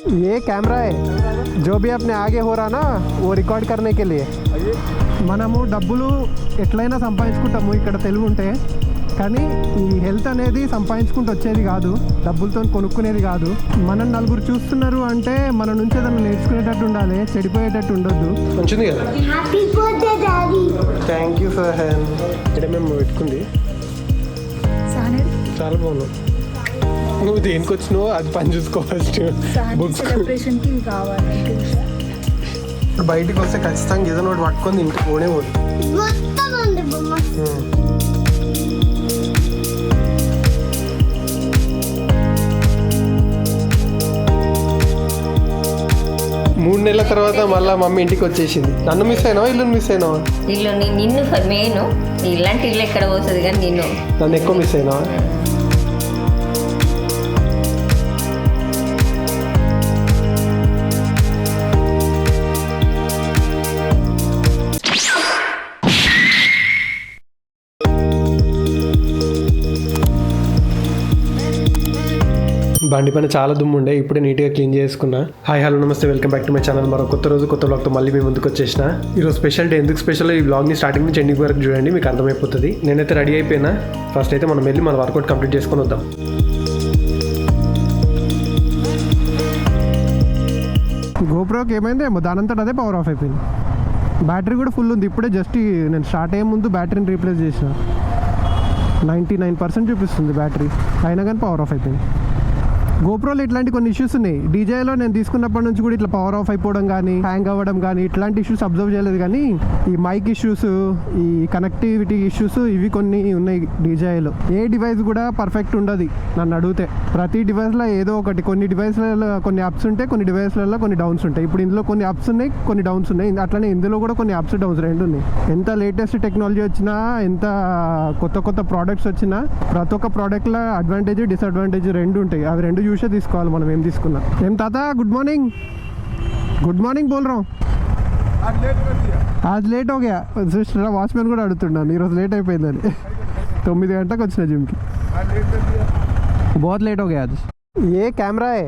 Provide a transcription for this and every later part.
ये कैमरा है जो भी अपने आगे हो रहा ना वो रिकॉर्ड करने के लिए మనము డబ్బులు ఎట్లయినా సంపాదించుకుంటాము ఇక్కడ తెలివి ఉంటే, కానీ ఈ హెల్త్ అనేది సంపాదించుకుంటూ వచ్చేది కాదు, డబ్బులతో కొనుక్కునేది కాదు. మనం నలుగురు చూస్తున్నారు అంటే మన నుంచి ఏదైనా నేర్చుకునేటట్టు ఉండాలి, చెడిపోయేటట్టు ఉండొద్దు. మంచిది కదా. Happy birthday daddy. Thank you for హ్యాన్. ఇక్కడ మేము పెట్టుకుంది చాలా బాగుంది. నువ్వు దేనికి వచ్చినావు అది పని చూసుకో ఫస్ట్. బుక్స్ బయటికి వస్తే ఖచ్చితంగా ఏదో ఒకటి పట్టుకొని ఇంటికి పోనే పోదు. మూడు నెలల తర్వాత మళ్ళీ మమ్మీ ఇంటికి వచ్చేసింది. నన్ను మిస్ అయినావా ఇల్లు మిస్ అయినావా? ఇల్లు నిన్ను మెయిన్, ఇలాంటి ఇల్లు ఎక్కడ పోతుంది కానీ నిన్ను నన్ను ఎక్కువ మిస్ అయినావా? బండి పైన చాలా దుమ్ము ఉండే, ఇప్పుడే నీట్గా క్లీన్ చేసుకున్నా. హాయ్ హలో నమస్తే, welcome back to my channel. మరో కొత్త రోజు కొత్త బ్లాగ్తో మళ్ళీ మీ ముందుకు వచ్చేసిన. ఈరోజు స్పెషల్ డే. ఎందుకు స్పెషల్? ఈ బ్లాగ్ని స్టార్టింగ్ నుంచి ఎండింగ్ వరకు చూడండి, మీకు అర్థమైపోతుంది. నేనైతే రెడీ అయిపోయినా. ఫస్ట్ అయితే మనం వెళ్ళి మన వర్కౌట్ కంప్లీట్ చేసుకొని వద్దాం. గోప్రోకి ఏమైందేమో దానంతట అదే పవర్ ఆఫ్ అయిపోయింది. బ్యాటరీ కూడా ఫుల్ ఉంది. ఇప్పుడే జస్ట్ నేను స్టార్ట్ అయ్యే ముందు బ్యాటరీని రీప్లేస్ చేసిన. 99% చూపిస్తుంది బ్యాటరీ, అయినా కానీ పవర్ ఆఫ్ అయిపోయింది. గోప్రోలో ఇట్లాంటి కొన్ని ఇష్యూస్ ఉన్నాయి. డీజేలో నేను తీసుకున్నప్పటి నుంచి కూడా ఇట్లా పవర్ ఆఫ్ అయిపోవడం కానీ, హ్యాంగ్ అవ్వడం కానీ ఇట్లాంటి ఇష్యూస్ అబ్జర్వ్ చేయలేదు. కానీ ఈ మైక్ ఇష్యూస్, ఈ కనెక్టివిటీ ఇష్యూస్ ఇవి కొన్ని ఉన్నాయి డీజేలో. ఏ డివైస్ కూడా పర్ఫెక్ట్ ఉండదు నన్ను అడిగితే. ప్రతి డివైస్లో ఏదో ఒకటి, కొన్ని డివైస్లలో కొన్ని అప్స్ ఉంటాయి, కొన్ని డివైస్లలో కొన్ని డౌన్స్ ఉంటాయి. ఇప్పుడు ఇందులో కొన్ని అప్స్ ఉన్నాయి, కొన్ని డౌన్స్ ఉన్నాయి. అట్లనే ఇందులో కూడా కొన్ని అప్స్ డౌన్స్ రెండు ఉన్నాయి. ఎంత లేటెస్ట్ టెక్నాలజీ వచ్చినా, ఎంత కొత్త కొత్త ప్రోడక్ట్స్ వచ్చినా, ప్రతి ఒక్క ప్రోడక్ట్లో అడ్వాంటేజ్ డిసడ్వాంటేజ్ రెండు ఉంటాయి. అవి రెండు చూసే తీసుకోవాలి మనం ఏం తీసుకున్నా. ఏం తాత, గుడ్ మార్నింగ్. గుడ్ మార్నింగ్ బోల్ రా. आज लेट हो गया. వాచ్మెన్ కూడా అడుగుతున్నాను ఈరోజు లేట్ అయిపోయిందని. 9 గంటలకు వచ్చిన జిమ్కి. बहुत लेट हो गया आज. ये कैमरा है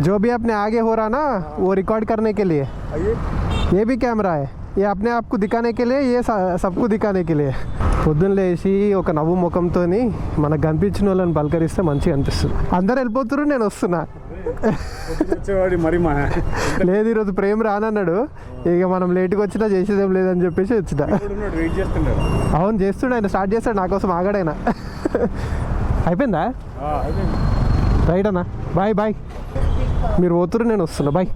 जो भी अपने आगे हो रहा ना वो रिकॉर्ड करने के लिए. ये भी कैमरा है, ये अपने आप को दिखाने के लिए, ये सबको दिखाने के लिए. పొద్దున్న లేచి ఒక నవ్వు ముఖంతో మనకు కనిపించిన వాళ్ళని పలకరిస్తే మంచిగా అనిపిస్తుంది. అందరు వెళ్ళిపోతున్నారు, నేను వస్తున్నా. లేదు ఈరోజు ప్రేమ రానన్నాడు, ఇక మనం లేట్గా వచ్చినా చేసేదేం లేదని చెప్పేసి వచ్చిన. అవును చేస్తుండే, ఆయన స్టార్ట్ చేస్తాడు, నా కోసం ఆగాడైనా. అయిపోయిందా? రైట్ అన్నా, బాయ్ బాయ్. మీరు పోతున్నారు, నేను వస్తున్నా, బాయ్.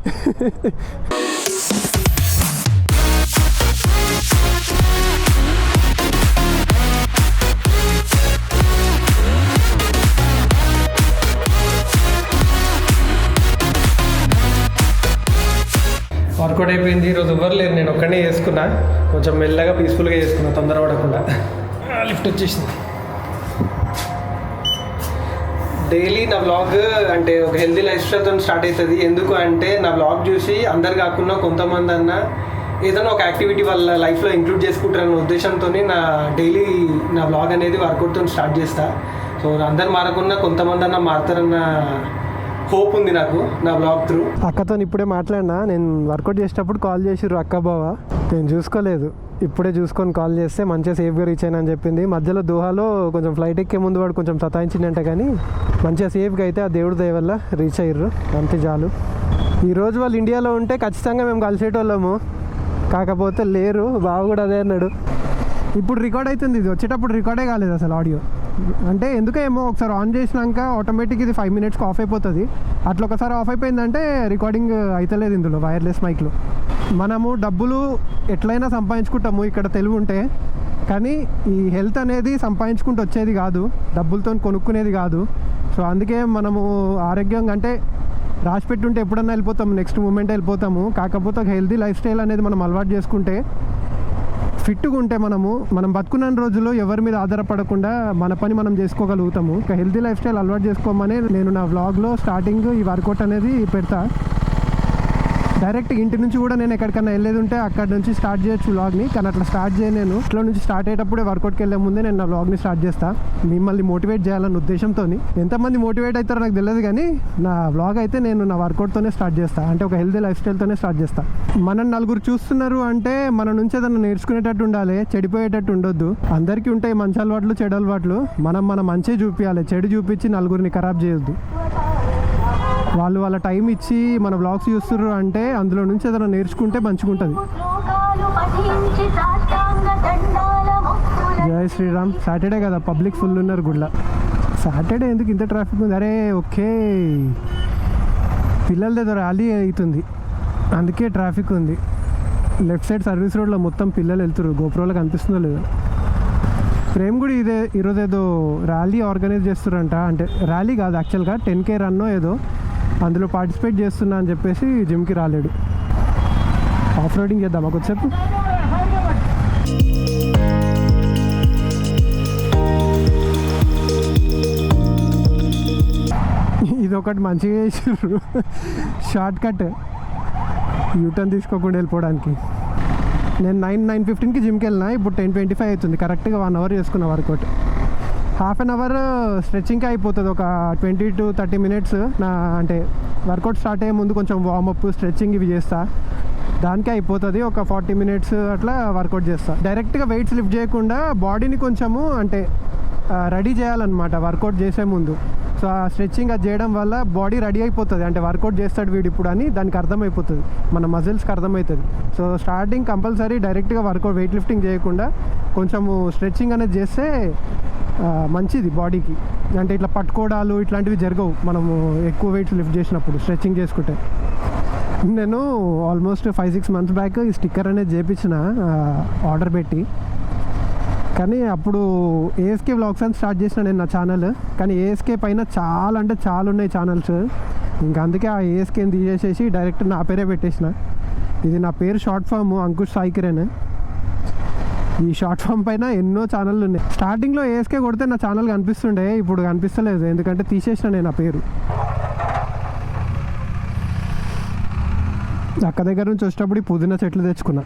వర్కౌట్ అయిపోయింది. ఈరోజు ఎవరు లేరు, నేను ఒక్కడే చేసుకున్నా. కొంచెం మెల్లగా పీస్ఫుల్గా చేసుకున్నా, తొందర పడకుండా. లిఫ్ట్ వచ్చేసింది. డైలీ నా బ్లాగ్ అంటే ఒక హెల్తీ లైఫ్ స్టైల్తో స్టార్ట్ అవుతుంది. ఎందుకు అంటే నా బ్లాగ్ చూసి అందరు కాకుండా కొంతమంది అన్న ఏదైనా ఒక యాక్టివిటీ వాళ్ళ లైఫ్లో ఇంక్లూడ్ చేసుకుంటారన్న ఉద్దేశంతో నా డైలీ నా బ్లాగ్ అనేది వర్కౌట్తో స్టార్ట్ చేస్తా. సో అందరు మారకుండా కొంతమంది అన్న మారుతారన్న హోప్ ఉంది నాకు నా బ్లాగ్ త్రూ. అక్కతో ఇప్పుడే మాట్లాడినా. నేను వర్కౌట్ చేసేటప్పుడు కాల్ చేసిర్రు అక్క బావ, నేను చూసుకోలేదు. ఇప్పుడే చూసుకొని కాల్ చేస్తే మంచిగా సేఫ్గా రీచ్ అయినా అని చెప్పింది. మధ్యలో దోహాలో కొంచెం ఫ్లైట్ ఎక్కే ముందు వాడు కొంచెం సతాయించిందంట, కానీ మంచిగా సేఫ్గా అయితే ఆ దేవుడి దయ వల్ల రీచ్ అయ్యారు, అంతే చాలు. ఈరోజు వాళ్ళు ఇండియాలో ఉంటే ఖచ్చితంగా మేము కలిసేటోళ్ళము, కాకపోతే లేరు. బావ కూడా అదే అన్నాడు. ఇప్పుడు రికార్డ్ అవుతుంది, ఇది వచ్చేటప్పుడు రికార్డే కాలేదు అసలు ఆడియో. అంటే ఎందుకేమో ఒకసారి ఆన్ చేసినాక ఆటోమేటిక్ ఇది 5 మినిట్స్కి ఆఫ్ అయిపోతుంది. అట్లా ఒకసారి ఆఫ్ అయిపోయిందంటే రికార్డింగ్ అవుతలేదు ఇందులో వైర్లెస్ మైక్లో. మనము డబ్బులు ఎట్లయినా సంపాదించుకుంటాము ఇక్కడ తెలివి ఉంటే, కానీ ఈ హెల్త్ అనేది సంపాదించుకుంటూ వచ్చేది కాదు, డబ్బులతో కొనుక్కునేది కాదు. సో అందుకే మనము ఆరోగ్యంగా అంటే రాసి పెట్టుంటే ఎప్పుడన్నా వెళ్ళిపోతాము, నెక్స్ట్ మూమెంట్ వెళ్ళిపోతాము. కాకపోతే ఒక హెల్తీ లైఫ్ స్టైల్ అనేది మనం అలవాటు చేసుకుంటే, ఫిట్గా ఉంటే మనం బతుకున్న రోజుల్లో ఎవరి మీద ఆధారపడకుండా మన పని మనం చేసుకోగలుగుతాము. ఒక హెల్తీ లైఫ్ స్టైల్ అలవాటు చేసుకోమని నేను నా వ్లాగ్లో స్టార్టింగ్ ఈ వర్కౌట్ అనేది పెడతా. డైరెక్ట్ ఇంటి నుంచి కూడా నేను ఎక్కడికన్నా వెళ్ళేది ఉంటే అక్కడ నుంచి స్టార్ట్ చేయొచ్చు వ్లాగ్ని, కానీ అట్లా స్టార్ట్ చేయను. నేను ఇంట్లో నుంచి స్టార్ట్ అయ్యేటప్పుడే వర్కౌట్కి వెళ్ళే ముందే నేను నా వ్లాగ్ని స్టార్ట్ చేస్తాను, మిమ్మల్ని మోటివేట్ చేయాలన్న ఉద్దేశంతో. ఎంతమంది మోటివేట్ అవుతారో నాకు తెలియదు, కానీ నా వ్లాగ్ అయితే నేను నా వర్కౌట్తోనే స్టార్ట్ చేస్తాను, అంటే ఒక హెల్తీ లైఫ్ స్టైల్తోనే స్టార్ట్ చేస్తాను. మనం నలుగురు చూస్తున్నారు అంటే మన నుంచి ఏదైనా నేర్చుకునేటట్టు ఉండాలి, చెడిపోయేటట్టు ఉండొద్దు. అందరికీ ఉంటాయి మంచి అలవాట్లు చెడు అలవాట్లు, మనం మన మంచి చూపించాలి, చెడు చూపించి నలుగురిని ఖరాబ్ చేయొద్దు. వాళ్ళు వాళ్ళ టైం ఇచ్చి మన వ్లాగ్స్ చూస్తున్నారు అంటే అందులో నుంచి ఏదైనా నేర్చుకుంటే మంచిగా ఉంటుంది. జై శ్రీరామ్. సాటర్డే కదా, పబ్లిక్ ఫుల్ ఉన్నారు గుడిలో. సాటర్డే ఎందుకు ఇంత ట్రాఫిక్ ఉంది? అరే ఓకే, పిల్లలది ర్యాలీ అవుతుంది అందుకే ట్రాఫిక్ ఉంది. లెఫ్ట్ సైడ్ సర్వీస్ రోడ్లో మొత్తం పిల్లలు వెళ్తున్నారు, గోపురంలో కనిపిస్తుందో లేదో. ప్రేమ్ కూడా ఈరోజు ఏదో ర్యాలీ ఆర్గనైజ్ చేస్తున్నారంట, అంటే ర్యాలీ కాదు యాక్చువల్గా 10K రన్నో ఏదో, అందులో పార్టిసిపేట్ చేస్తున్నా అని చెప్పేసి జిమ్కి రాలేడు. ఆఫ్ రోడింగ్ చేద్దామా కొద్దిసేపు? ఇది ఒకటి మంచిగా చేసారు, షార్ట్ కట్ యూటర్న్ తీసుకోకుండా వెళ్ళిపోవడానికి. నేను 9:15కి జిమ్కి వెళ్ళినా, ఇప్పుడు 10:25 అవుతుంది. కరెక్ట్గా 1 అవర్ చేసుకున్నా వర్కౌట్. హాఫ్ అన్ అవర్ స్ట్రెచ్చింగ్కి అయిపోతుంది, ఒక 20 to 30 minutes. నా అంటే వర్కౌట్ స్టార్ట్ అయ్యే ముందు కొంచెం వార్మప్ స్ట్రెచ్చింగ్ ఇవి చేస్తా, దానికే అయిపోతుంది. ఒక 40 minutes అట్లా వర్కౌట్ చేస్తా. డైరెక్ట్గా వెయిట్స్ లిఫ్ట్ చేయకుండా బాడీని కొంచెము అంటే రెడీ చేయాలన్నమాట వర్కౌట్ చేసే ముందు. సో ఆ స్ట్రెచ్చింగ్ అది చేయడం వల్ల బాడీ రెడీ అయిపోతుంది, అంటే వర్కౌట్ చేస్తాడు వీడు ఇప్పుడు అని దానికి అర్థమైపోతుంది, మన మజిల్స్కి అర్థమవుతుంది. సో స్టార్టింగ్ కంపల్సరీ డైరెక్ట్గా వర్కౌట్ వెయిట్ లిఫ్టింగ్ చేయకుండా కొంచెము స్ట్రెచ్చింగ్ అనేది చేస్తే మంచిది బాడీకి. అంటే ఇట్లా పట్టుకోవడాలు ఇట్లాంటివి జరగవు మనము ఎక్కువ వెయిట్స్ లిఫ్ట్ చేసినప్పుడు స్ట్రెచ్చింగ్ చేసుకుంటే. నేను ఆల్మోస్ట్ 5-6 months బ్యాక్ ఈ స్టిక్కర్ అనేది చేయించిన ఆర్డర్ పెట్టి, కానీ అప్పుడు ఏఎస్కే వ్లాగ్స్ అని స్టార్ట్ చేసిన నేను నా ఛానల్. కానీ ఏఎస్కే పైన చాలా అంటే చాలా ఉన్నాయి ఛానల్స్, ఇంకా అందుకే ఆ ఏఎస్కేని తీసేసేసి డైరెక్ట్ నా పేరే పెట్టేసిన. ఇది నా పేరు షార్ట్ ఫామ్ అంకుష్ సాయి కిరణ్. ఈ షార్ట్ ఫామ్ పైన ఎన్నో ఛానళ్ళు ఉన్నాయి. స్టార్టింగ్లో ఏఎస్కే కొడితే నా ఛానల్ కనిపిస్తుండే, ఇప్పుడు కనిపిస్తలేదు ఎందుకంటే తీసేసిన నేను ఆ పేరు. అక్క దగ్గర నుంచి వచ్చేటప్పుడు ఈ పుదీనా చెట్లు తెచ్చుకున్నా.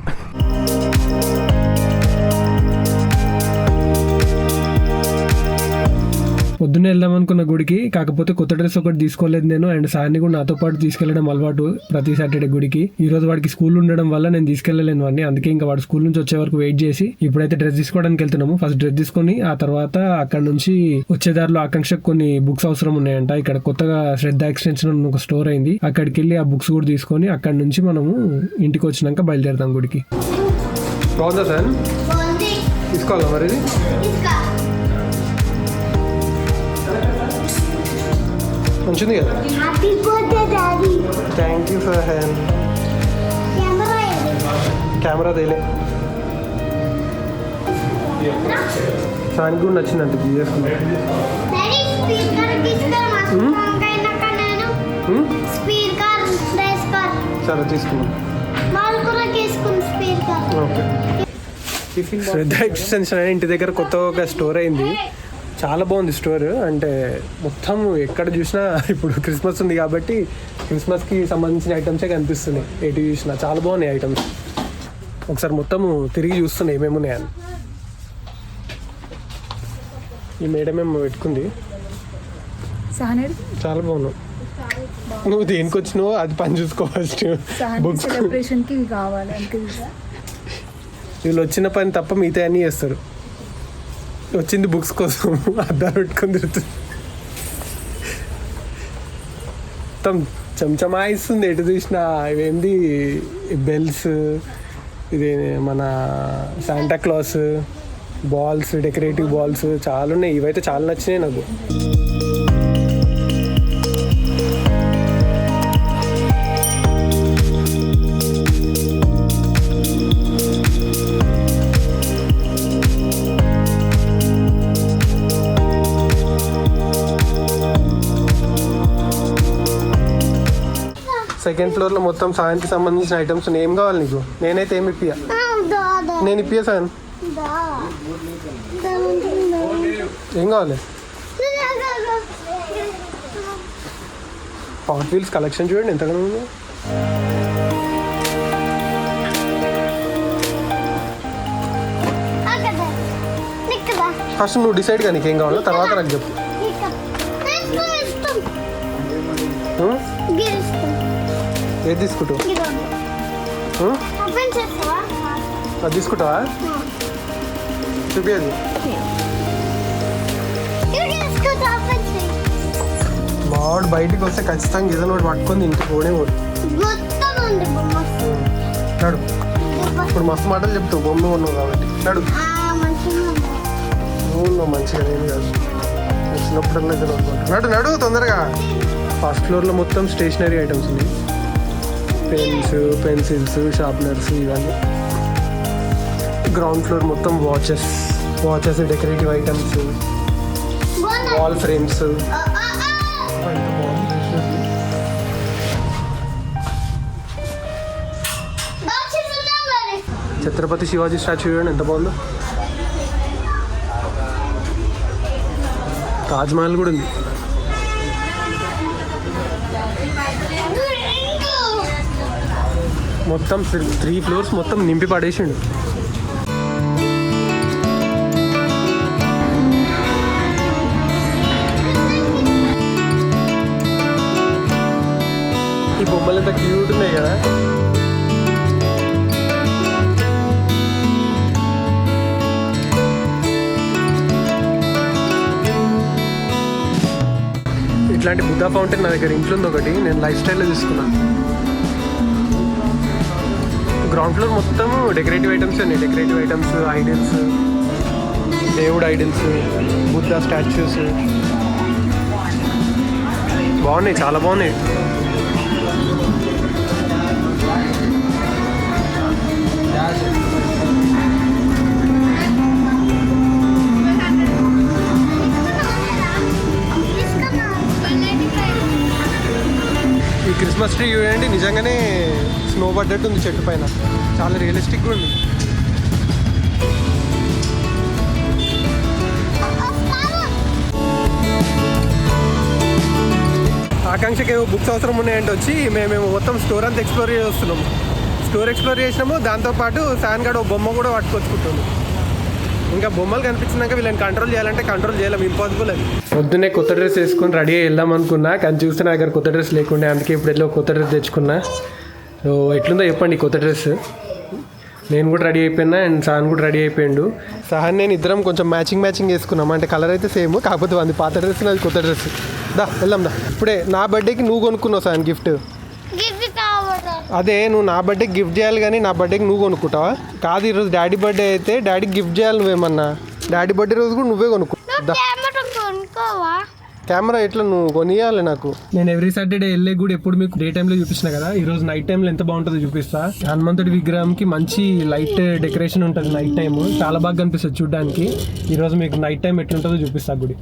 పొద్దున్నే వెళ్దాం అనుకున్న గుడికి, కాకపోతే కొత్త డ్రెస్ ఒకటి తీసుకోలేదు నేను, అండ్ సార్ని కూడా నాతో పాటు తీసుకెళ్లడం అలవాటు ప్రతి సాటర్డే గుడికి. ఈ రోజు వాడికి స్కూల్ ఉండడం వల్ల నేను తీసుకెళ్లలేను వాడిని, అందుకే ఇంకా వాడు స్కూల్ నుంచి వచ్చే వరకు వెయిట్ చేసి ఇప్పుడైతే డ్రెస్ తీసుకోవడానికి వెళ్తున్నాము. ఫస్ట్ డ్రెస్ తీసుకొని ఆ తర్వాత అక్కడ నుంచి వచ్చేదారిలో ఆకాంక్షకు కొన్ని బుక్స్ అవసరం ఉన్నాయంట. ఇక్కడ కొత్తగా శ్రద్ధ ఎక్స్టెన్షన్ అని ఒక స్టోర్ అయింది, అక్కడికి వెళ్ళి ఆ బుక్స్ కూడా తీసుకొని అక్కడ నుంచి మనము ఇంటికి వచ్చినాక బయలుదేరుతాం గుడికి. బాగుందా సార్? తీసుకోవాలా మరి? ఇది మంచిది కదా? Thank you for hand. Camera తేలే సానికి కూడా నచ్చిందంట తీసుకున్నా. సరే తీసుకున్నాం. ఓకే. శ్రద్ధ ఎక్స్టెన్షన్ అని ఇంటి దగ్గర కొత్త ఒక స్టోర్ అయింది, చాలా బాగుంది స్టోర్. అంటే మొత్తం ఎక్కడ చూసినా ఇప్పుడు క్రిస్మస్ ఉంది కాబట్టి క్రిస్మస్కి సంబంధించిన ఐటమ్సే కనిపిస్తున్నాయి, ఎటు చూసినా చాలా బాగున్నాయి ఐటమ్స్. ఒకసారి మొత్తము తిరిగి చూస్తున్నాయి ఏమేమి ఉన్నాయని. ఈ మేడం ఏమో పెట్టుకుంది, చాలా బాగున్నావు. నువ్వు దేనికి వచ్చినావు అది పని చూసుకో ఫస్ట్. బుక్స్ వీళ్ళు వచ్చిన పని తప్ప మిగతా అన్నీ చేస్తారు, వచ్చింది బుక్స్ కోసం అద్దాలు పెట్టుకొని తిరుగుతుంది. మొత్తం చెంచమాయిస్తుంది ఎటు చూసినా. ఇవేంది బెల్స్, ఇది మన Santa Claus balls, decorative balls చాలా ఉన్నాయి. ఇవైతే చాలా నచ్చినాయి నాకు. సెకండ్ ఫ్లోర్లో మొత్తం సాయానికి సంబంధించిన ఐటమ్స్. ఏం కావాలి నీకు? నేనైతే ఏమి ఇప్పియా, నేను ఇప్పియా సాయన్. ఏం కావాలి? హాట్ వీల్స్ కలెక్షన్ చూడండి ఎంతగానో ఉంది. ఫస్ట్ నువ్వు డిసైడ్ కానీ నీకేం కావాలో తర్వాత నాకు చెప్పు. ఏది తీసుకుంటావు? అది తీసుకుంటావా? చూపి అది. మావాడు బయటికి వస్తే ఖచ్చితంగా ఏదైనా ఒకటి పట్టుకొని ఇంటికి పోనే పోడు. నడు, ఇప్పుడు మస్తు మాటలు చెప్తావు బొమ్మ ఉన్నావు కాబట్టి. నడు, నువ్వు ఉన్నావు మంచిగా, నేను కాదు. వచ్చినప్పుడల్లా ఏదైనా అనుకుంటా. నడు నడు తొందరగా. ఫస్ట్ ఫ్లోర్లో మొత్తం స్టేషనరీ ఐటమ్స్ ఉన్నాయి. పెన్స్, పెన్సిల్స్, షార్ప్నర్స్ ఇవన్నీ. గ్రౌండ్ ఫ్లోర్ మొత్తం watches, decorative items, wall frames. Chhatrapati Shivaji statue చూడండి ఎంత బాగుందో. తాజ్మహల్ కూడా ఉంది. మొత్తం 3 ఫ్లోర్స్ మొత్తం నింపి పడేసిండు. ఈ బొమ్మలు ఎంత క్యూట్ ఉన్నాయి కదా. ఇట్లాంటి బుద్ధా ఫౌంటైన్ నా దగ్గర ఇంట్లో ఉంది ఒకటి, నేను లైఫ్ స్టైల్లో తీసుకున్నాను. గ్రౌండ్ ఫ్లోర్ మొత్తం డెకరేటివ్ ఐటమ్స్ ఉన్నాయి. డెకరేటివ్ ఐటమ్స్, ఐడల్స్, దేవుడు ఐడల్స్, బుద్ధా స్టాచ్యూస్ బాగున్నాయి, చాలా బాగున్నాయి. ఈ క్రిస్మస్ ట్రీ చూడండి, నిజంగానే స్నో పడ్డట్టు ఉంది చెట్టు పైన, చాలా రియలిస్టిక్గా ఉంది. ఆకాంక్షకి ఏమో బుక్స్ అవసరం ఉన్నాయంటే వచ్చి మేము మొత్తం స్టోర్ అంతా ఎక్స్ప్లోర్ చేస్తున్నాము. స్టోర్ ఎక్స్ప్లోర్ చేసినాము, దాంతోపాటు సాన్గాడు బొమ్మ కూడా పట్టుకొచ్చుకుంటుంది. ఇంకా బొమ్మలు కనిపించినాక వీళ్ళని కంట్రోల్ చేయాలంటే కంట్రోల్ చేయలేము, ఇంపాసిబుల్ అది. పొద్దున్నే కొత్త డ్రెస్ వేసుకొని రెడీ అయ్యి వెళ్దాం అనుకున్నా, కానీ చూస్తే నా దగ్గర కొత్త డ్రెస్ లేకుండే, అందుకే ఇప్పుడు వెళ్ళి కొత్త డ్రెస్ తెచ్చుకున్నా. సో ఎట్లుందో చెప్పండి కొత్త డ్రెస్. నేను కూడా రెడీ అయిపోయినా అండ్ సహన్ కూడా రెడీ అయిపోయిండు. సహన్ నేను ఇద్దరం కొంచెం మ్యాచింగ్ వేసుకున్నాం, అంటే కలర్ అయితే సేమ్, కాకపోతే అది పాత డ్రెస్ నాది కొత్త డ్రెస్. దా వెళ్దాం దా. ఇప్పుడే నా బర్త్డేకి నువ్వు కొనుక్కున్నావు సహన్ గిఫ్ట్. అదే నువ్వు నా బర్త్డేకి గిఫ్ట్ చేయాలి కానీ నా బర్త్డేకి నువ్వు కొనుక్కుంటావా? కాదు, ఈరోజు డాడీ బర్త్డే అయితే డాడీకి గిఫ్ట్ చేయాలి నువ్వేమన్నా. డాడీ బర్త్డే రోజు కూడా నువ్వే కొనుక్కో. కెమెరా ఎట్లా నువ్వు కొనియాలి నాకు. నేను ఎవ్రీ సాటర్డే వెళ్ళే కూడా ఎప్పుడు మీకు డే టైంలో చూపిస్తున్నా కదా, ఈ రోజు నైట్ టైంలో ఎంత బాగుంటుందో చూపిస్తా. హనుమంతుడి విగ్రహంకి మంచి లైట్ డెకరేషన్ ఉంటుంది నైట్ టైం, చాలా బాగా కనిపిస్తుంది చూడడానికి. ఈ రోజు మీకు నైట్ టైం ఎట్లుంటుందో చూపిస్తా గుడి.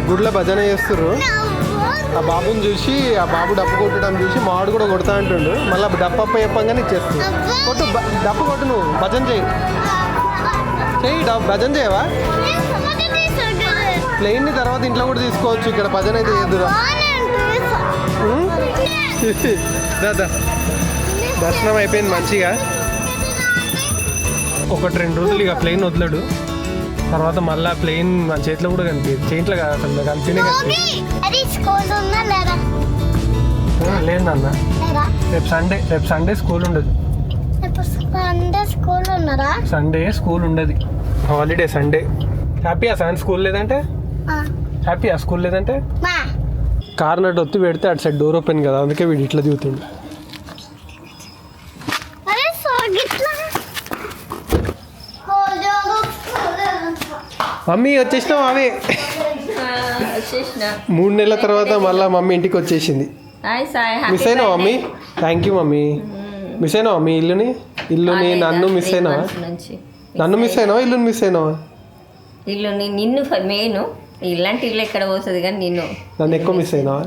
గుడిలో భజన చేస్తుర్రు. ఆ బాబుని చూసి, ఆ బాబు డప్పు కొట్టడం చూసి మావాడు కూడా కొడతా అంటుండు. మళ్ళీ డప్పప్ప చెప్పంగానే ఇచ్చేస్తుంది. కొట్టు, డప్పు కొట్టు, నువ్వు భజన చెయ్యి. భజన చేయవా? ప్లెయిన్ తర్వాత ఇంట్లో కూడా తీసుకోవచ్చు, ఇక్కడ భజన అయితే చేద్దురా. దాదా దర్శనం అయిపోయింది మంచిగా. 1-2 రోజులు ఇక ప్లెయిన్ వదలడు, తర్వాత మళ్ళీ ప్లెయిన్ మన చేతిలో కూడా కనిపించదు. చేతిలో కాదు అసలు కనిపినే లేదు నాన్న. రేపు సండే స్కూల్ ఉండదు. సండే స్కూల్ ఉండదు, హాలిడే సండే. హ్యాపీయా సన్ స్కూల్ లేదంటే? హ్యాపీయా స్కూల్ లేదంటే? కార్ నటు ఒత్తి పెడితే అటు సైడ్ డోర్ ఓపెన్ కదా, అందుకే వీడు ఇట్లా దిగుతుండు. మమ్మీ వచ్చేసినావు అవే 3 నెలల తర్వాత మళ్ళీ మమ్మీ ఇంటికి వచ్చేసింది. మిస్ అయినావా mummy? Thank you mummy. Miss అయినావా మీ ఇల్లుని నన్ను మిస్ అయినావా? నన్ను మిస్ అయినావా ఇల్లుని మిస్ అయినావా? ఇల్లుని నిన్ను మెయిన్, ఇలాంటి ఇల్లు ఎక్కడ పోతుంది కానీ నిన్ను నన్ను ఎక్కువ మిస్ అయినావా?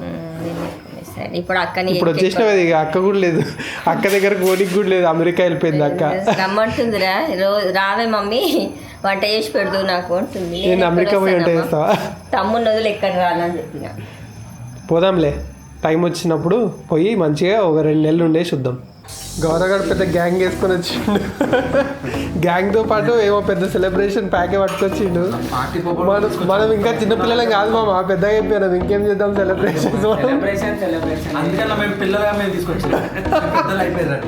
సరే ఇప్పుడు అక్కని ఇప్పుడు వచ్చేసినావు అది, ఇక అక్క కూడా లేదు, అక్క దగ్గర కోడికి కూడా లేదు, అమెరికా వెళ్ళిపోయింది అక్క. రమ్మంటుందిరా రోజు రావే మమ్మీ వంట చేసి పెడదు నాకు అంటుంది. నేను అమెరికా పోయి వంట చేస్తావా? తమ్ముని వదిలి ఎక్కడ రాలని చెప్పిన. పోదాంలే, టైం వచ్చినప్పుడు పోయి మంచిగా ఒక 2 నెలలు ఉండేసి వద్దాం. గౌరవగాడు పెద్ద గ్యాంగ్ వేసుకొని వచ్చిండు, గ్యాంగ్తో పాటు ఏమో పెద్ద సెలబ్రేషన్ ప్యాకే పట్టుకొచ్చిండు. మనం ఇంకా చిన్నపిల్లలం కాదు మామ, పెద్దగా అయిపోయినాం, ఇంకేం చేద్దాం సెలబ్రేషన్. అందుకని మేము పిల్లలుగా మేము తీసుకొచ్చాం, పెద్దలు అయిపోయారు.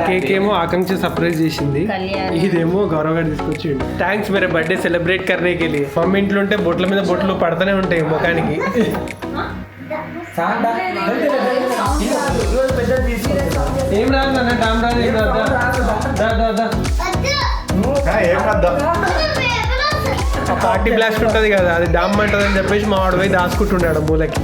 కేక్ ఏమో ఆకాంక్ష సర్ప్రైజ్ చేసింది, కళ్యాణ్. ఇదేమో గౌరవగా తీసుకొచ్చిండు. థ్యాంక్స్ మేరే బర్త్డే సెలబ్రేట్ करने के लिए. మమ్మీ ఇంట్లో ఉంటే బొట్ల మీద బొట్లు పడతానే ఉంటాయి ముఖానికి. ఏం రాదు అన్న, డామ్ రాదు, ఏం రాదు. పార్టీ బ్లాస్ట్ ఉంటుంది కదా, అది డామ్ అంటదని చెప్పేసి మా వాడు పోయి దాచుకుంటున్నాడు మూలకి.